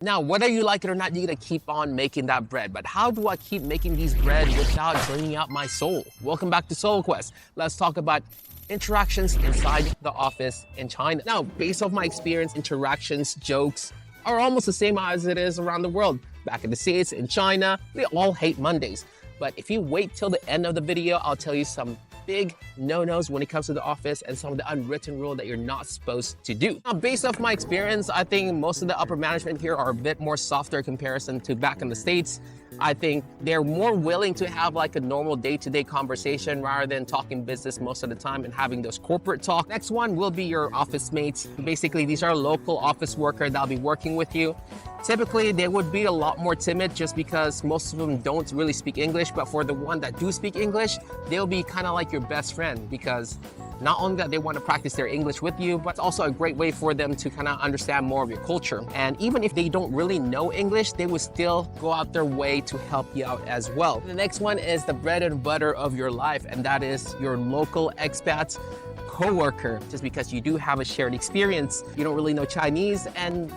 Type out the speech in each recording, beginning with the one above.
Now, whether you like it or not, you're gonna keep on making that bread. But how do I keep making these bread without draining out my soul? Welcome back to Soul Quest. Let's talk about interactions inside the office in China. Now, based off my experience, interactions, jokes are almost the same as it is around the world. Back in the States, in China, we all hate Mondays. But if you wait till the end of the video, I'll tell you some big no-nos when it comes to the office and some of the unwritten rule that you're not supposed to do. Now, based off my experience, I think most of the upper management here are a bit more softer in comparison to back in the States. I think they're more willing to have like a normal day-to-day conversation rather than talking business most of the time and having those corporate talk. Next one will be your office mates. Basically, these are local office workers that'll be working with you. Typically, they would be a lot more timid just because most of them don't really speak English, but for the one that do speak English, they'll be kind of like your best friend because not only that they want to practice their English with you, but it's also a great way for them to kind of understand more of your culture. And even if they don't really know English, they will still go out their way to help you out as well. The next one is the bread and butter of your life, and that is your local expats coworker. Just because you do have a shared experience, you don't really know Chinese, and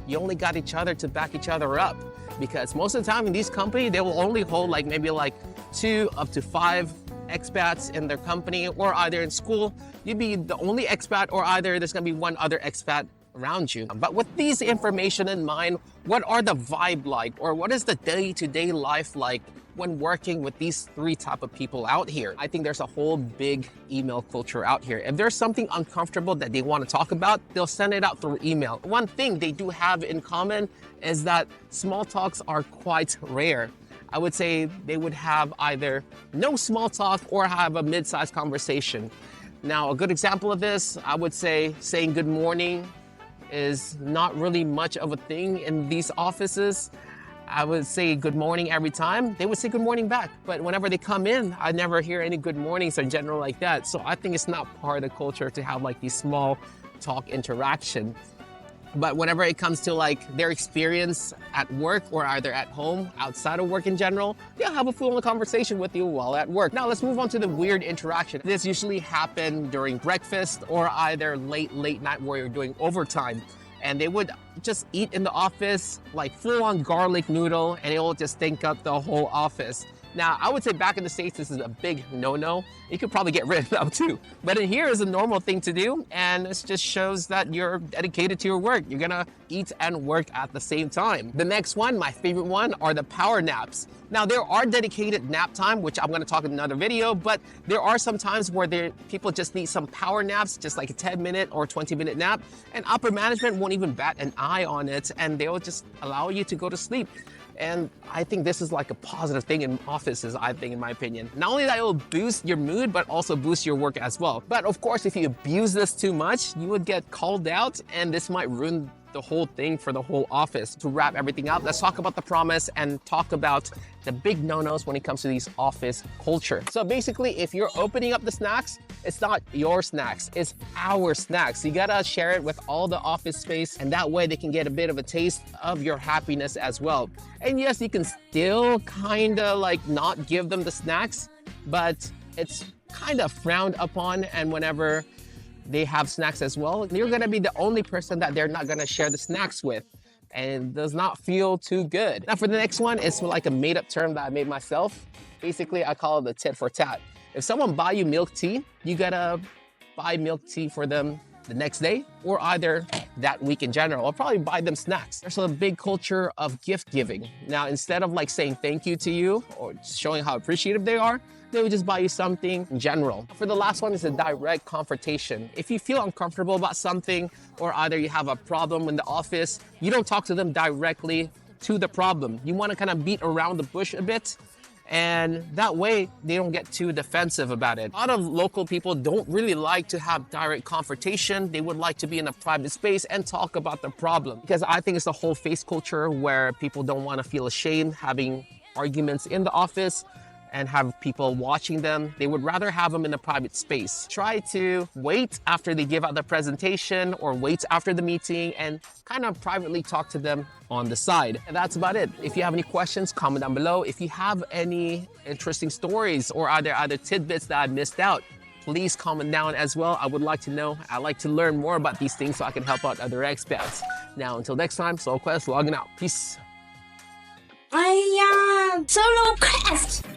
you only got each other to back each other up. Because most of the time in these companies, they will only hold like maybe like 2 up to 5 expats in their company, or either in school, you'd be the only expat, or either there's gonna be one other expat around you. But with these information in mind, what are the vibe like, or what is the day-to-day life like when working with these 3 type of people out here? I think there's a whole big email culture out here. If there's something uncomfortable that they want to talk about, they'll send it out through email. One thing they do have in common is that small talks are quite rare. I would say they would have either no small talk or have a mid-sized conversation. Now, a good example of this, I would say saying good morning is not really much of a thing in these offices. I would say good morning every time. They would say good morning back. But whenever they come in, I never hear any good mornings in general like that. So I think it's not part of the culture to have like these small talk interaction. But whenever it comes to like their experience at work or either at home, outside of work in general, they'll have a full conversation with you while at work. Now let's move on to the weird interaction. This usually happens during breakfast or either late night where you're doing overtime. And they would just eat in the office like full-on garlic noodle, and it will just stink up the whole office. Now, I would say back in the States, this is a big no-no. You could probably get rid of them too. But in here is a normal thing to do, and this just shows that you're dedicated to your work. You're gonna eat and work at the same time. The next one, my favorite one, are the power naps. Now, there are dedicated nap time, which I'm gonna talk in another video, but there are some times where people just need some power naps, just like a 10-minute or 20-minute nap, and upper management won't even bat an eye on it, and they'll just allow you to go to sleep. And I think this is like a positive thing in offices, I think, in my opinion. Not only that it will boost your mood, but also boost your work as well. But of course, if you abuse this too much, you would get called out, and this might ruin the whole thing for the whole office. To wrap everything up, let's talk about the promise and talk about the big no-nos when it comes to these office culture. So basically, if you're opening up the snacks, it's not your snacks, it's our snacks. You gotta share it with all the office space, and that way they can get a bit of a taste of your happiness as well. And yes, you can still kinda like not give them the snacks, but it's kind of frowned upon, and whenever they have snacks as well, you're gonna be the only person that they're not gonna share the snacks with, and does not feel too good. Now for the next one, it's like a made-up term that I made myself. Basically, I call it the tit for tat. If someone buy you milk tea, you gotta buy milk tea for them the next day, or either that week in general, or probably buy them snacks. There's a big culture of gift giving. Now, instead of like saying thank you to you or showing how appreciative they are, they would just buy you something in general. For the last one is a direct confrontation. If you feel uncomfortable about something, or either you have a problem in the office, you don't talk to them directly to the problem. You want to kind of beat around the bush a bit, and that way they don't get too defensive about it. A lot of local people don't really like to have direct confrontation. They would like to be in a private space and talk about the problem, because I think it's a whole face culture where people don't want to feel ashamed having arguments in the office and have people watching them. They would rather have them in a private space. Try to wait after they give out the presentation or wait after the meeting and kind of privately talk to them on the side. And that's about it. If you have any questions, comment down below. If you have any interesting stories or other tidbits that I missed out, please comment down as well. I would like to know. I like to learn more about these things so I can help out other expats. Now, until next time, Soul Quest logging out. Peace. Solo Quest!